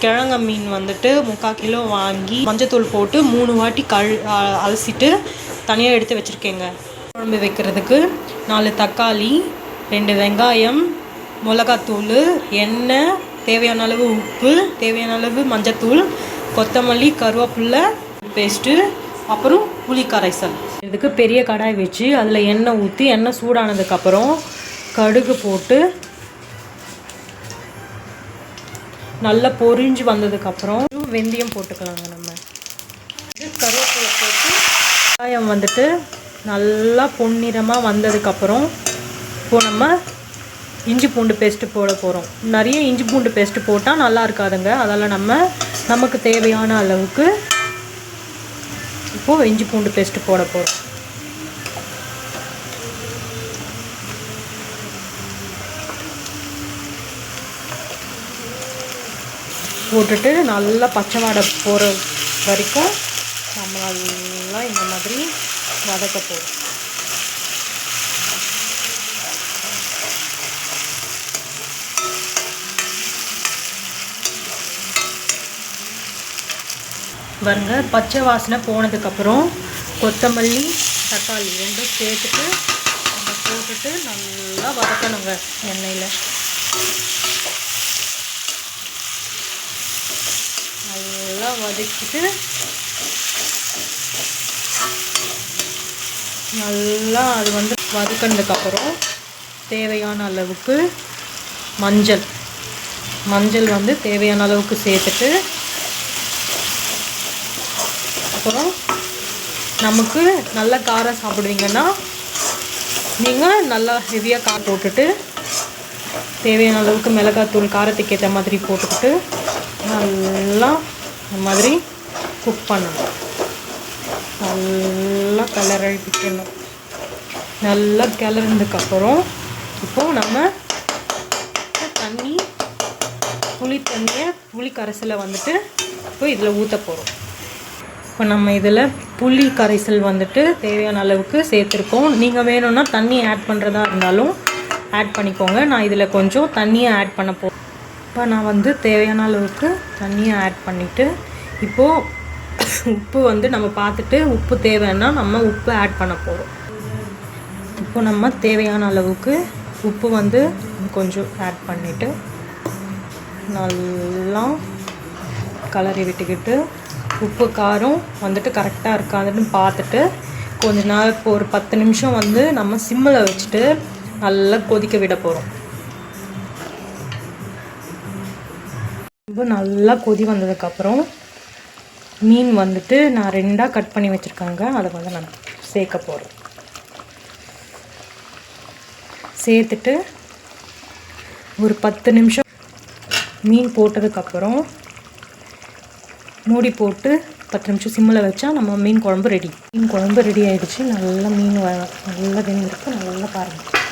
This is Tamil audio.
கிழங்க மீன் வந்துட்டு 3/4 கிலோ வாங்கி மஞ்சத்தூள் போட்டு 3 வாட்டி அலசிட்டு தனியாக எடுத்து வச்சுருக்கேங்க. குழம்பு வைக்கிறதுக்கு 4 தக்காளி, 2 வெங்காயம், மிளகாத்தூள், எண்ணெய், தேவையான அளவு உப்பு, தேவையான அளவு மஞ்சத்தூள், கொத்தமல்லி, கருவேப்பிலை பேஸ்ட்டு, அப்புறம் புளி கரைசல். இதுக்கு பெரிய கடாய் வச்சு அதில் எண்ணெய் ஊற்றி எண்ணெய் சூடானதுக்கப்புறம் கடுகு போட்டு நல்லா பொரிஞ்சு வந்ததுக்கப்புறம் வெந்தயம் போட்டுக்கலாங்க. நம்ம கருவேப்பிலை போட்டு வெங்காயம் வந்துட்டு நல்லா பொன்னிறமாக வந்ததுக்கப்புறம் இப்போ நம்ம இஞ்சி பூண்டு பேஸ்ட்டு போட போகிறோம். நிறைய இஞ்சி பூண்டு பேஸ்ட்டு போட்டால் நல்லா இருக்காதுங்க. அதெல்லாம் நமக்கு தேவையான அளவுக்கு இப்போது இஞ்சி பூண்டு பேஸ்ட்டு போட போகிறோம். போட்டுட்டு நல்லா பச்சை வாடை போகிற வரைக்கும் நம்ம நல்லா இந்த மாதிரி வதக்க போகிறோம். பாருங்க, பச்சை வாசனை போனதுக்கப்புறம் கொத்தமல்லி, தக்காளி ரெண்டும் சேர்த்துட்டு நம்ம போட்டுட்டு நல்லா வதக்கணுங்க எண்ணெயில். நல்லா வதக்கிட்டு நல்லா அது வதக்கினதுக்கப்புறம் தேவையான அளவுக்கு மஞ்சள் தேவையான அளவுக்கு சேர்த்துட்டு அப்புறம் நமக்கு நல்ல காரம் சாப்பிடுவீங்கன்னா நீங்கள் நல்லா ஹெவியாக காரம் போட்டுட்டு தேவையான அளவுக்கு மிளகாத்தூள் காரத்துக்கு ஏற்ற மாதிரி போட்டுக்கிட்டு நல்லா இந்த மாதிரி குக் பண்ணணும். நல்லா கிளறிக்கணும். நல்லா கிளறினதுக்கப்புறம் இப்போது நம்ம புளி கரைசலை இப்போ இதில் ஊற்ற போகிறோம். இப்போ நம்ம இதில் புளி கரைசல் தேவையான அளவுக்கு சேர்த்துருக்கோம். நீங்கள் வேணும்னா தண்ணி ஆட் பண்ணுறதா இருந்தாலும் ஆட் பண்ணிக்கோங்க. நான் இதில் கொஞ்சம் தண்ணியை ஆட் பண்ண போகிறேன். இப்போ நான் தேவையான அளவுக்கு தண்ணியை ஆட் பண்ணிவிட்டு இப்போது உப்பு நம்ம பார்த்துட்டு உப்பு தேவைன்னா நம்ம உப்பு ஆட் பண்ண போகிறோம். இப்போ நம்ம தேவையான அளவுக்கு உப்பு கொஞ்சம் ஆட் பண்ணிவிட்டு நல்லா கலரி விட்டுக்கிட்டு உப்பு காரம் கரெக்டாக இருக்காதுன்னு பார்த்துட்டு கொஞ்ச நேரம் இப்போ ஒரு 10 நிமிஷம் நம்ம சிம்மில் வச்சுட்டு நல்லா கொதிக்க விட போகிறோம். இப்போ நல்லா கொதி வந்ததுக்கப்புறம் மீன் நான் 2ஆக கட் பண்ணி வச்சுருக்காங்க. அதை நான் சேர்க்க போகிறோம். சேர்த்துட்டு ஒரு 10 நிமிஷம் மீன் போட்டதுக்கப்புறம் மூடி போட்டு 10 நிமிஷம் சிம்மில் வச்சா நம்ம மீன் குழம்பு ரெடி ஆகிடுச்சு. நல்லா மீன் நல்லா வெந்திருக்கு. நல்லா பாருங்கள்.